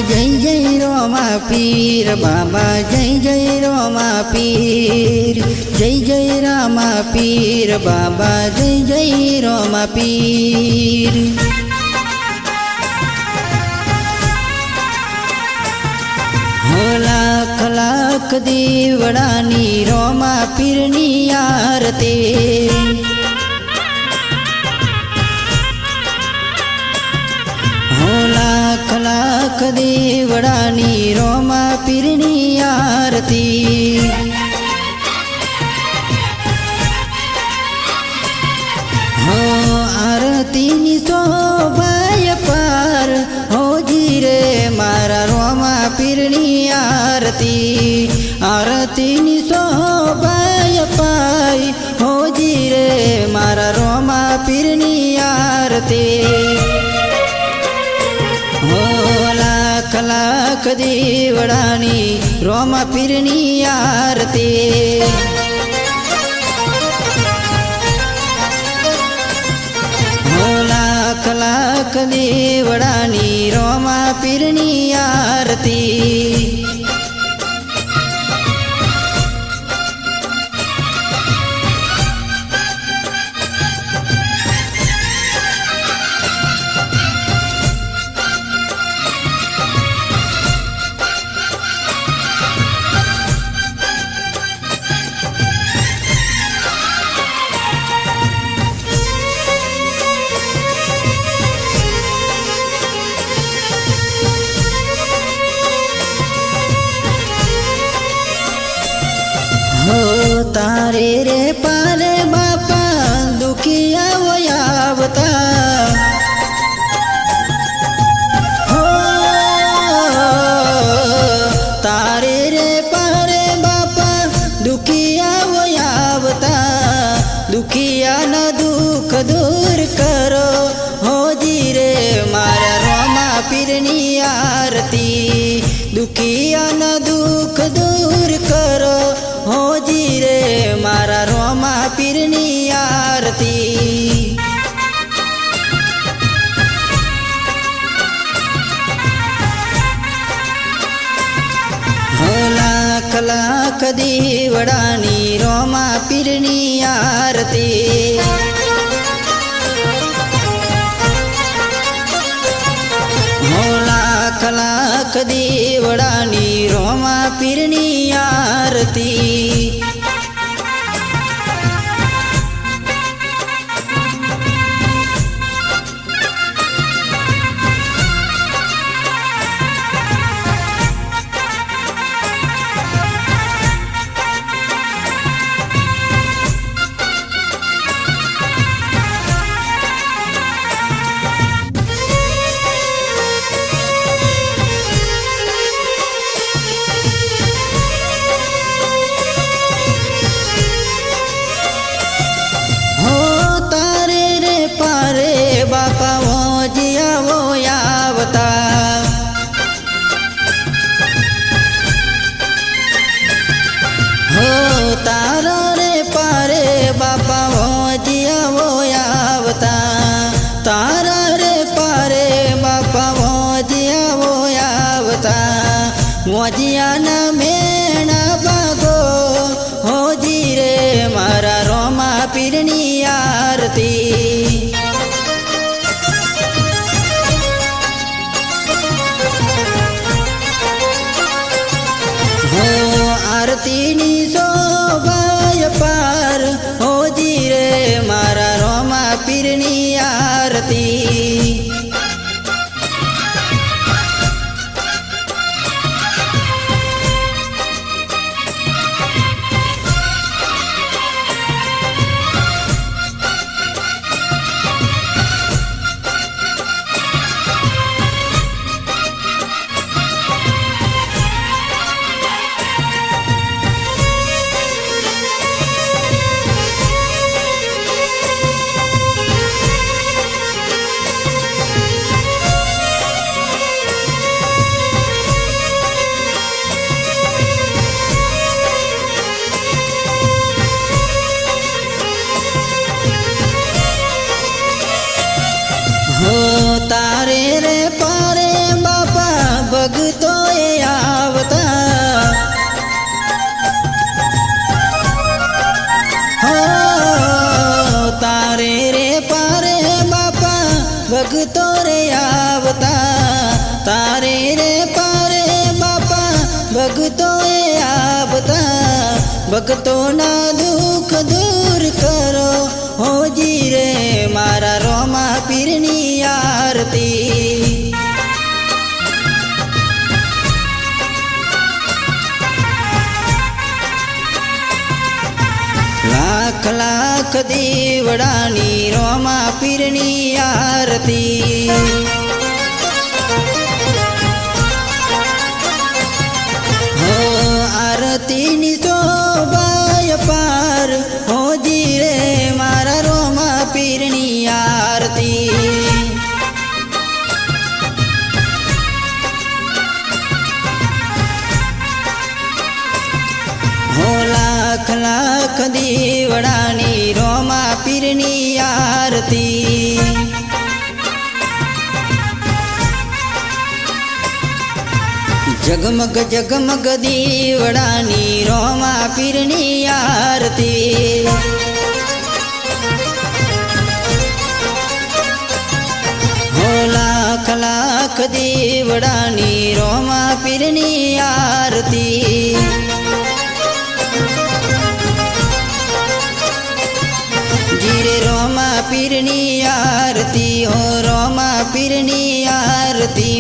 जय जय रोमा पीर बाबा जय जय रोमा पीर जय जय रामा पीर बाबा जय जय रोमा पीर हो लाख लाख दीवड़ानी रोमा पीरनी आरती हो लाख लाख दीवड़ानी रोमा पीरनी आरती हो आरती नी शोभाय पार हो जी रे मारा रोमा पीरनी आरती आरती नी शोभाय पाय हो जी रे मारा रोमा पीरनी आरती हो लाख लाख दीवड़ानी रोमा पीरनी आरती हो लाख लाख दीवड़ानी रोमा पीरनी आरती हो तारे रे पारे बापा दुखिया वो आवता हो तारे रे पारे बापा दुखिया वो आवता दुखिया न दुख दूर करो हो जी रे मारा रोमा पीरनी आरती दुखिया न दुख दूर करो हो जी रे मारा रोमा पीरनी आरती हो लाख लाख दीवड़ानी रोमा पीरनी आरती हो लाख लाख दीवड़ानी रोमा पीरनी आरती बापा वो जिया वो आवता हो तारा रे पारे बापा वो जिया वो आवता तारा रे पारे बापा वो जिया वो आवता वो जिया न मेणा बागो हो जी रे मारा रोमा पीरनी आरती हो आरती नी शोभाय पार हो जी रे मारा रोमा पीरनी आरती આવતા તારે રે પારે બાપા ભગતોએ આવતા ભક્તોના દુઃખ દૂર કરો હોજી રે મારા રોમા પીરની આરતી લાખ લાખ દીવડાની રોમા પીરની આરતી હો આરતીની શોભાય પાર હોજી રે મારા રોમા પીરની આરતી હો લાખ લાખ દીવડાની રોમા પીરની આરતી જગમગ જગમગ દીવડાની રોમા પીરની આરતી હો લાખ લાખ દીવડાની રોમા પીરની આરતી જીરે રોમા પીરની આરતી હો રોમા પીરની આરતી